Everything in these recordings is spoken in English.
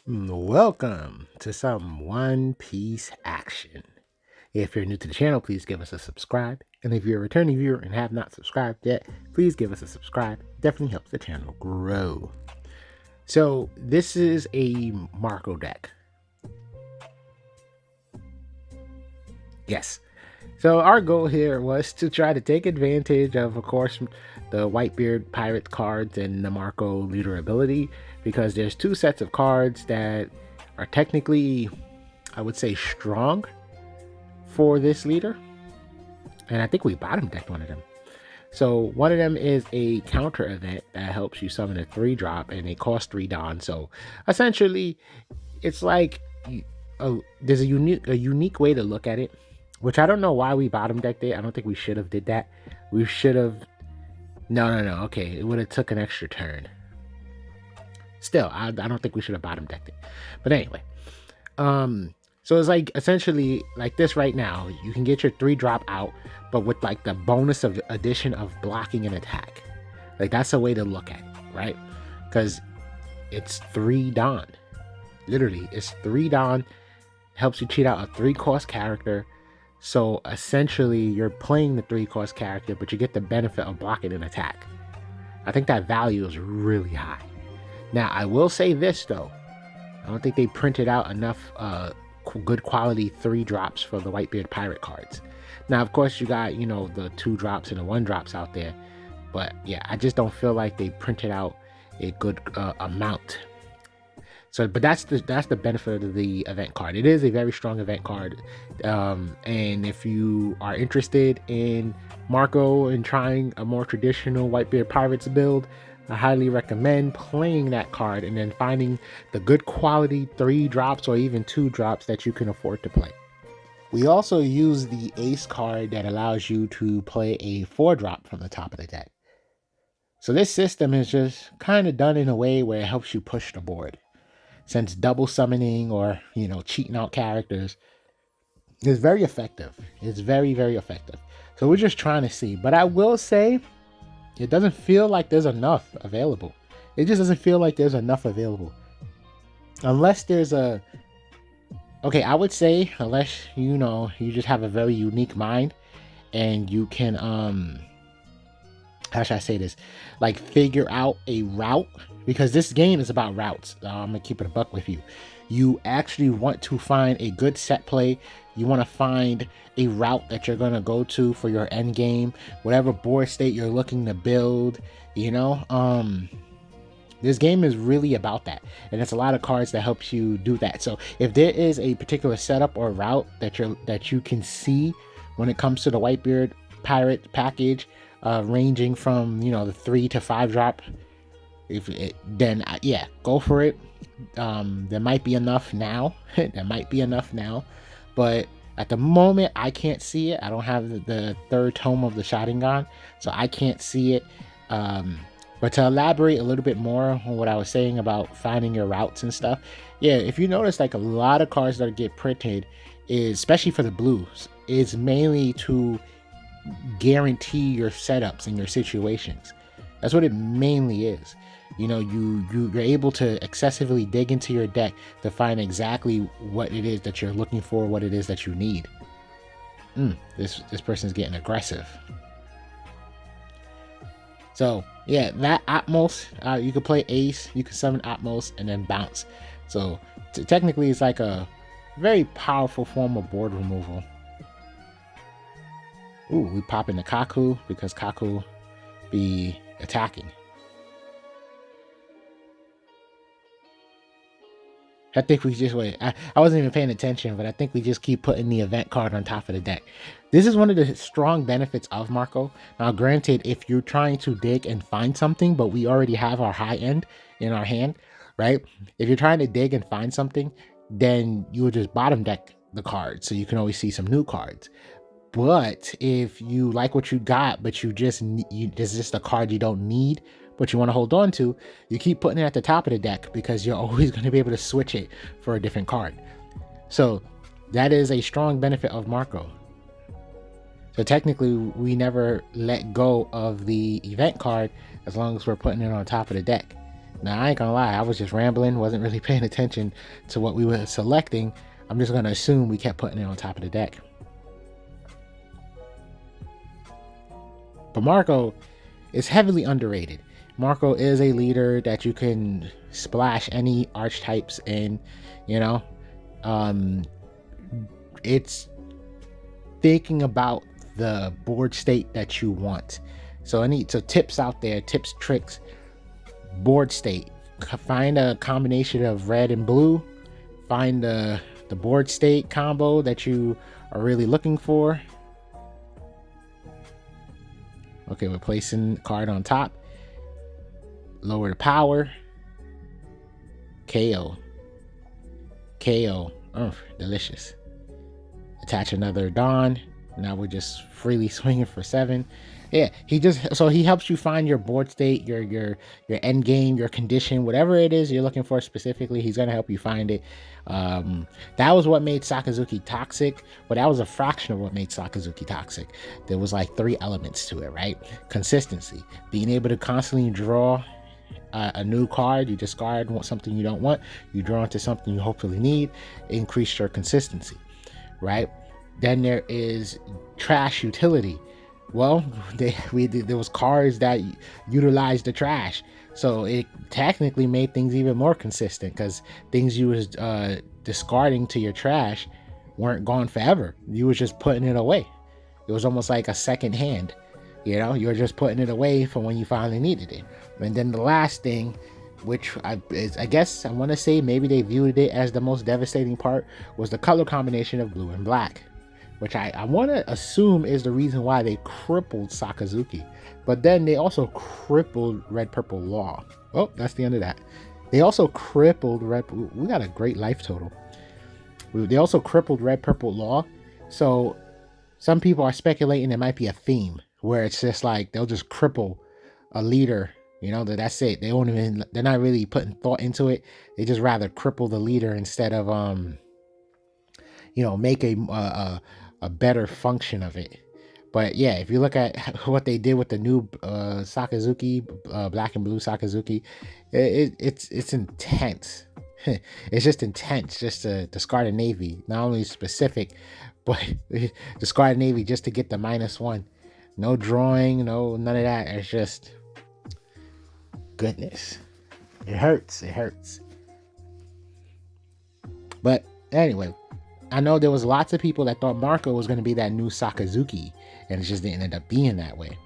Welcome to some One Piece action. If you're new to the channel, please give us a subscribe. And if you're a returning viewer and have not subscribed yet, please give us a subscribe. It definitely helps the channel grow. So this is a Marco deck. Yes. So our goal here was to try to take advantage of course, the Whitebeard Pirate cards and the Marco leader ability, because there's two sets of cards that are technically, I would say, strong for this leader. And I think we bottom decked one of them. So one of them is a counter event that helps you summon a 3-drop and it costs 3 Don. So essentially, it's like there's a unique way to look at it, which I don't know why we bottom decked it. I don't think we should have did that. We should have. No. Okay, it would have took an extra turn. Still, I don't think we should have bottom decked it. But anyway, so it's like essentially like this right now. You can get your 3-drop out, but with like the bonus of addition of blocking and attack. Like that's a way to look at it, right? Because it's 3 Don. Literally, it's 3 Don. Helps you cheat out a 3-cost character. So essentially, you're playing the 3-cost character, but you get the benefit of blocking and attack. I think that value is really high. Now, I will say this though. I don't think they printed out enough good quality 3-drops for the Whitebeard Pirate cards. Now, of course, you got, the 2-drops and the 1-drops out there. But yeah, I just don't feel like they printed out a good amount. So, but that's the benefit of the event card. It is a very strong event card. And if you are interested in Marco and trying a more traditional Whitebeard Pirates build, I highly recommend playing that card and then finding the good quality 3-drops or even 2-drops that you can afford to play. We also use the Ace card that allows you to play a 4-drop from the top of the deck. So this system is just kind of done in a way where it helps you push the board. Since double summoning or, cheating out characters is very effective. It's very, very effective. So we're just trying to see. But I will say, it doesn't feel like there's enough available. It just doesn't feel like there's enough available. Unless there's a... Okay, I would say, unless, you just have a very unique mind and you can, how should I say this? Like figure out a route, because this game is about routes. I'm gonna keep it a buck with you. You actually want to find a good set play. You want to find a route that you're gonna go to for your end game, whatever board state you're looking to build. This game is really about that, and it's a lot of cards that helps you do that. So if there is a particular setup or route that you can see when it comes to the Whitebeard Pirate package, ranging from the 3 to 5-drop, then go for it. There might be enough now. But at the moment I can't see it. I don't have the 3rd tome of the Sharingan, so I can't see it. But to elaborate a little bit more on what I was saying about finding your routes and stuff, if you notice, like a lot of cards that get printed, especially for the blues, is mainly to guarantee your setups and your situations. That's what it mainly is. You're able to excessively dig into your deck to find exactly what it is that you're looking for, what it is that you need. This person's getting aggressive. So that Atmos, you can play Ace, you can summon Atmos and then bounce. So technically it's like a very powerful form of board removal. Ooh, we pop in the Kaku because Kaku be attacking. I think we just wait. I wasn't even paying attention, but I think we just keep putting the event card on top of the deck. This is one of the strong benefits of Marco. Now, granted, if you're trying to dig and find something, but we already have our high end in our hand, right? If you're trying to dig and find something, then you would just bottom deck the cards so you can always see some new cards. But if you like what you got, but there's just a card you don't need, but you want to hold on to, you keep putting it at the top of the deck because you're always going to be able to switch it for a different card. So that is a strong benefit of Marco. So technically, we never let go of the event card as long as we're putting it on top of the deck. Now, I ain't gonna lie, I was just rambling, wasn't really paying attention to what we were selecting. I'm just gonna assume we kept putting it on top of the deck. But Marco is heavily underrated. Marco is a leader that you can splash any archetypes in, you know. It's thinking about the board state that you want. So tips out there, tips, tricks, board state. Find a combination of red and blue. Find the board state combo that you are really looking for. Okay, we're placing the card on top. Lower the power. KO. KO. Oh, delicious. Attach another Dawn. Now we're just freely swinging for 7. Yeah, he helps you find your board state, your end game, your condition, whatever it is you're looking for specifically. He's gonna help you find it. That was what made Sakazuki toxic, but that was a fraction of what made Sakazuki toxic. There was like 3 elements to it, right? Consistency, being able to constantly draw a new card. You discard something you don't want, you draw into something you hopefully need. Increase your consistency, right? Then there is trash utility. Well, there was cards that utilized the trash, so it technically made things even more consistent because things you was discarding to your trash weren't gone forever. You was just putting it away. It was almost like a second hand. You know, you're just putting it away for when you finally needed it. And then the last thing, which I guess I want to say maybe they viewed it as the most devastating part, was the color combination of blue and black, which I want to assume is the reason why they crippled Sakazuki. But then they also crippled Red Purple Law. Oh, that's the end of that. They also crippled we got a great life total. They also crippled Red Purple Law. So some people are speculating it might be a theme where it's just like they'll just cripple a leader. You know, that's it. They're not really putting thought into it. They just rather cripple the leader instead of make a better function of it. But yeah, if you look at what they did with the new Sakazuki, black and blue Sakazuki, it's intense. It's just intense just to discard a navy. Not only specific, but discard a navy just to get the -1. No drawing, none of that. It's just goodness. It hurts. But anyway, I know there was lots of people that thought Marco was going to be that new Sakazuki, and it just didn't end up being that way.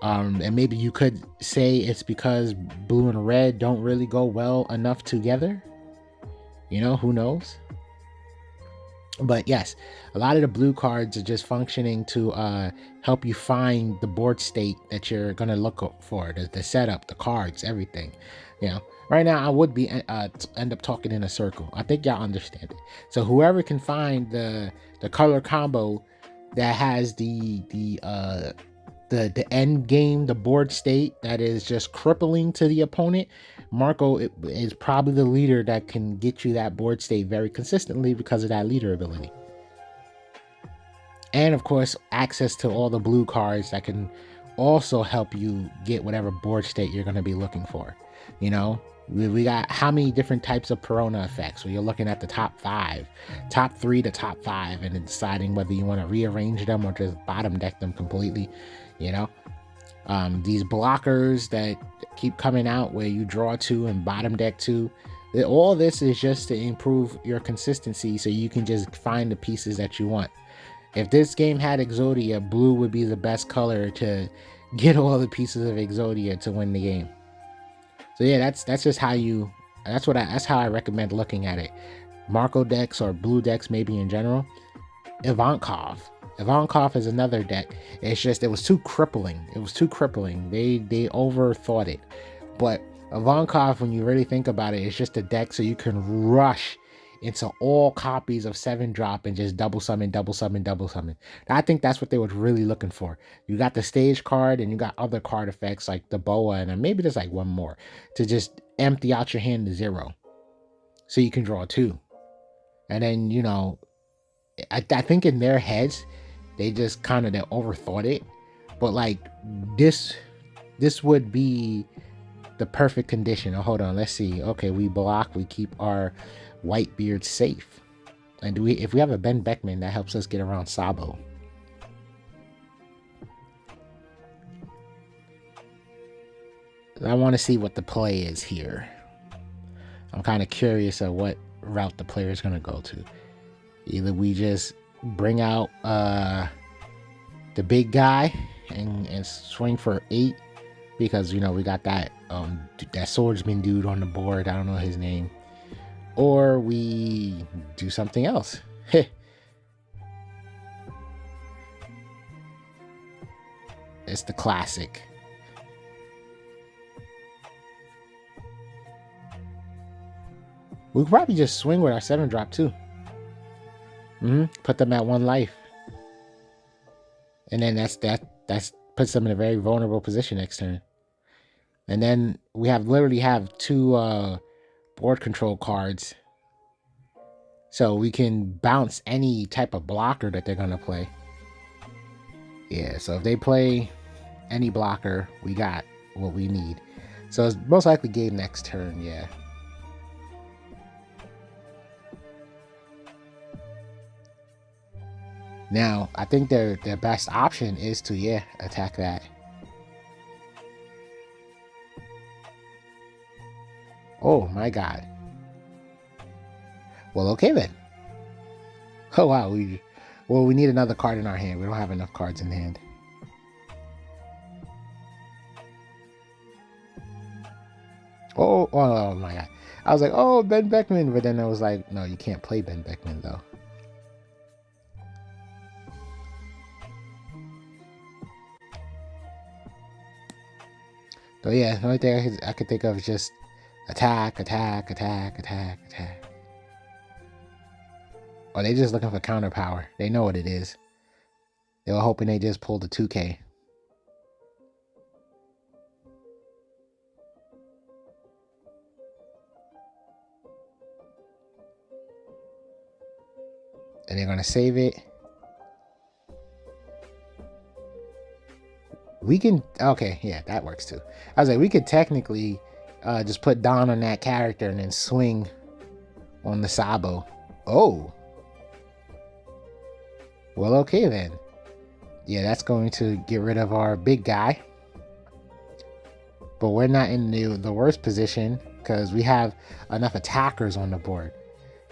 And maybe you could say it's because blue and red don't really go well enough together. Who knows? But yes, a lot of the blue cards are just functioning to help you find the board state that you're going to look for, the setup, the cards, everything. Right now I would be end up talking in a circle. I think y'all understand it. So whoever can find the color combo that has the end game, the board state that is just crippling to the opponent, Marco is probably the leader that can get you that board state very consistently because of that leader ability. And of course, access to all the blue cards that can also help you get whatever board state you're going to be looking for. We got how many different types of Perona effects where you're looking at the top 3 to top 5, and then deciding whether you want to rearrange them or just bottom deck them completely. These blockers that keep coming out where you draw 2 and bottom deck 2. All this is just to improve your consistency so you can just find the pieces that you want. If this game had Exodia, blue would be the best color to get all the pieces of Exodia to win the game. So yeah, that's just how that's how I recommend looking at it. Marco decks or blue decks maybe in general. Ivankov is another deck. It's just it was too crippling. They overthought it. But Ivankov, when you really think about it, it's just a deck so you can rush into all copies of 7-drop and just double summon. I think that's what they were really looking for. You got the stage card and you got other card effects like the boa, and maybe there's like one more to just empty out your hand to 0 so you can draw 2. And then I think in their heads they just kind of overthought it. But like this would be the perfect condition. Oh, hold on, let's see. Okay, we block, we keep our Whitebeard safe. And if we have a Ben Beckman, that helps us get around Sabo. I want to see what the play is here. I'm kind of curious of what route the player is going to go to. Either we just bring out the big guy and swing for 8 because, you know, we got that that swordsman dude on the board. I don't know his name. Or we do something else. It's the classic. We could probably just swing with our 7-drop too. Put them at 1 life. And then that's puts them in a very vulnerable position next turn. And then we literally have 2 board control cards. So we can bounce any type of blocker that they're gonna play. Yeah, so if they play any blocker, we got what we need. So it's most likely game next turn, yeah. Now, I think their best option is to, attack that. Oh my god. Well, okay then. Oh wow, we need another card in our hand. We don't have enough cards in hand. Oh my god. I was like, oh, Ben Beckman, but then I was like, no, you can't play Ben Beckman though. So yeah, the only thing I could think of is just attack. Or they just looking for counter power. They know what it is. They were hoping they just pulled the 2K. And they're gonna save it. We can, okay, yeah, that works too. I was like, we could technically just put Don on that character and then swing on the Sabo. Oh. Well, okay then. Yeah, that's going to get rid of our big guy. But we're not in the worst position because we have enough attackers on the board.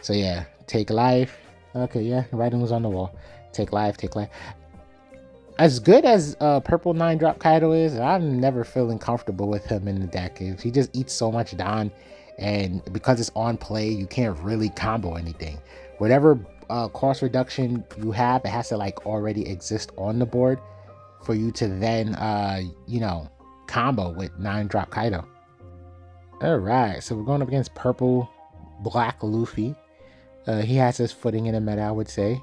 So yeah, take life. Okay, yeah, writing was on the wall. Take life. As good as purple 9-drop Kaido is, I'm never feeling comfortable with him in the deck. He just eats so much Don, and because it's on play, you can't really combo anything. Whatever cost reduction you have, it has to like already exist on the board for you to then combo with 9-drop Kaido. All right, so we're going up against purple black Luffy. He has his footing in the meta, I would say.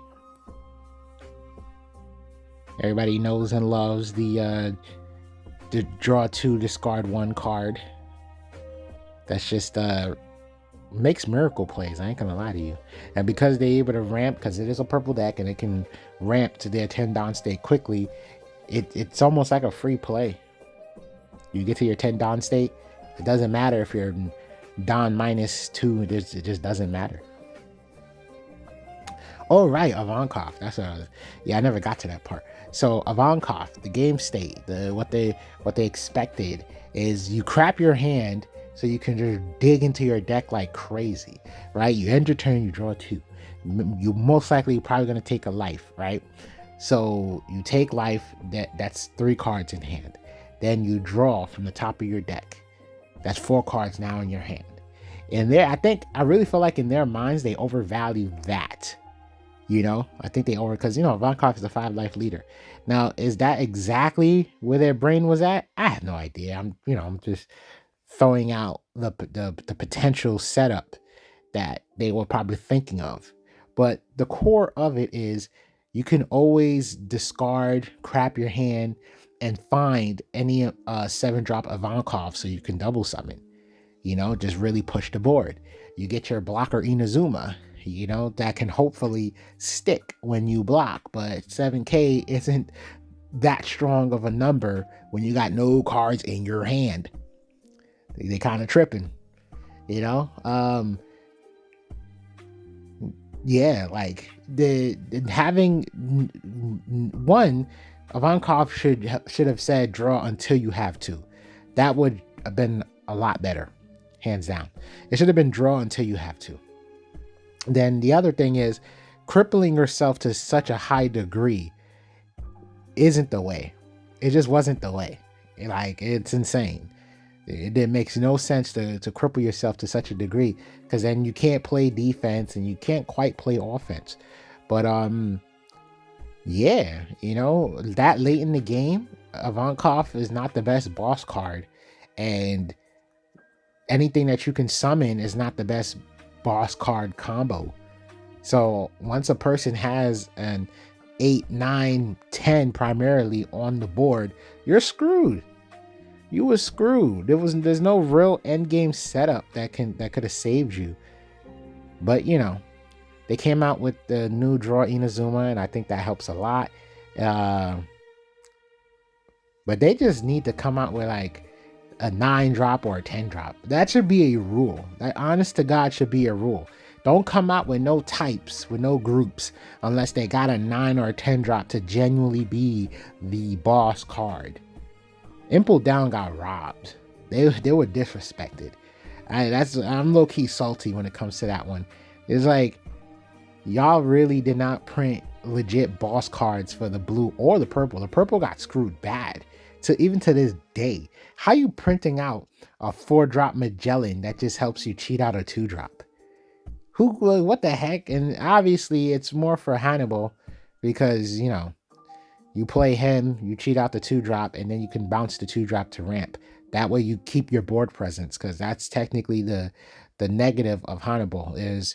Everybody knows and loves the draw 2, discard 1 card. That's just makes miracle plays. I ain't gonna lie to you. And because they're able to ramp, because it is a purple deck and it can ramp to their 10 Don state quickly, it's almost like a free play. You get to your 10 Don state, it doesn't matter if you're Don -2, it just doesn't matter. Oh right, Ivankov. That's I never got to that part. So Ivankov, the game state, what they expected is you crap your hand so you can just dig into your deck like crazy, right? You end your turn, you draw 2. You most likely probably gonna take a life, right? So you take life, that's 3 cards in hand. Then you draw from the top of your deck. That's 4 cards now in your hand. And I really feel like in their minds they overvalue that. I think they because Ivankov is a 5-life leader. Now, is that exactly where their brain was at? I have no idea. I'm just throwing out the potential setup that they were probably thinking of. But the core of it is you can always discard, crap your hand, and find any 7-drop Ivankov so you can double summon. Just really push the board. You get your blocker Inazuma, that can hopefully stick when you block, but 7K isn't that strong of a number when you got no cards in your hand. They kind of tripping, you know. Yeah, like the having one, Ivankov should have said draw until you have to. That would have been a lot better, hands down. It should have been draw until you have to. Then the other thing is, crippling yourself to such a high degree isn't the way. It just wasn't the way. Like, it's insane. It makes no sense to cripple yourself to such a degree, because then you can't play defense and you can't quite play offense. But yeah, you know, that late in the game, Ivankov is not the best boss card, and anything that you can summon is not the best boss card combo. So once a person has an 8, 9, 10 primarily on the board, you're screwed. You were screwed. There's no real end game setup that could have saved you. But you know, they came out with the new draw Inazuma, and I think that helps a lot. But they just need to come out with like a 9 drop or a 10 drop. That should be a rule. That, honest to God, should be a rule. Don't come out with no types, with no groups, unless they got a 9 or a 10 drop to genuinely be the boss card. Impel Down got robbed. They were disrespected. I'm low key salty when it comes to that one. It's like, y'all really did not print legit boss cards for the blue or the purple. The purple got screwed bad. Even to this day, how you printing out a 4-drop Magellan that just helps you cheat out a 2-drop? What the heck? And obviously it's more for Hannibal, because you know, you play him, you cheat out the 2-drop, and then you can bounce the 2-drop to ramp. That way you keep your board presence, because that's technically the negative of Hannibal, is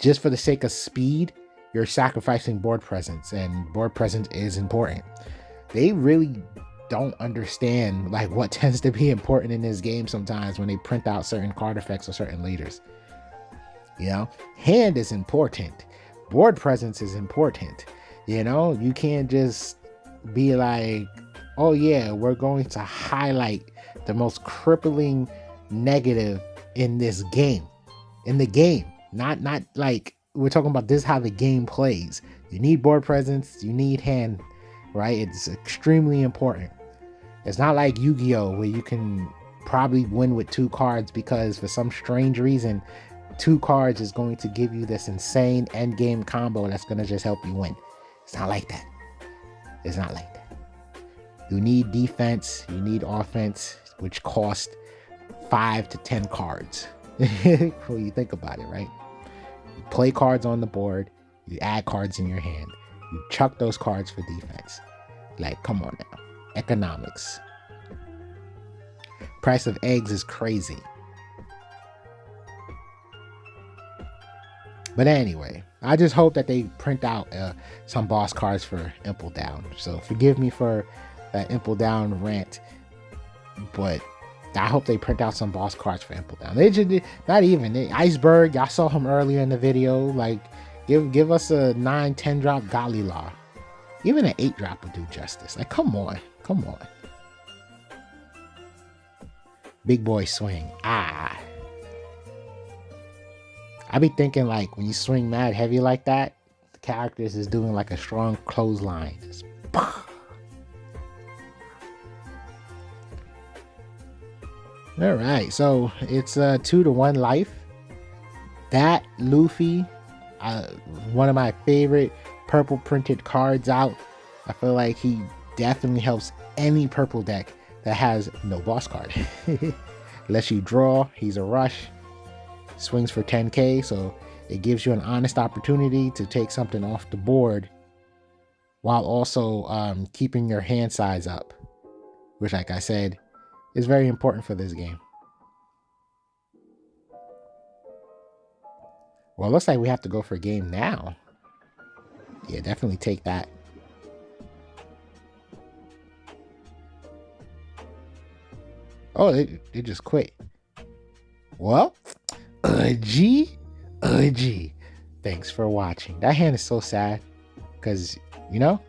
just for the sake of speed, you're sacrificing board presence, and board presence is important. They really don't understand like what tends to be important in this game sometimes when they print out certain card effects or certain leaders. You know, hand is important, board presence is important. You know, you can't just be like, oh yeah, we're going to highlight the most crippling negative in this game. In the game. Not like we're talking about this is how the game plays. You need board presence, you need hand, right? It's extremely important. It's not like Yu-Gi-Oh! Where you can probably win with 2 cards because for some strange reason, 2 cards is going to give you this insane end game combo that's going to just help you win. It's not like that. It's not like that. You need defense, you need offense, which cost 5 to 10 cards. When you think about it, right? You play cards on the board, you add cards in your hand, you chuck those cards for defense. Like, come on now. Economics. Price of eggs is crazy. But anyway, I just hope that they print out some boss cards for Impel Down. So forgive me for that Impel Down rant, but I hope they print out some boss cards for Impel Down. They just not even Iceberg. Y'all saw him earlier in the video. Like, give us a 9, 10 drop Galila. Even an 8 drop would do justice. Like, come on. Big boy swing. I be thinking like when you swing mad heavy like that, the characters is doing like a strong clothesline. Just, all right, so it's 2-1 life. That Luffy, one of my favorite purple printed cards out. I feel like he definitely helps any purple deck that has no boss card. Lets you draw. He's a rush. Swings for 10k, so it gives you an honest opportunity to take something off the board while also keeping your hand size up, which, like I said, is very important for this game. Well, it looks like we have to go for a game now. Yeah, definitely take that. Oh, they just quit. Well, G. Thanks for watching. That hand is so sad because, you know,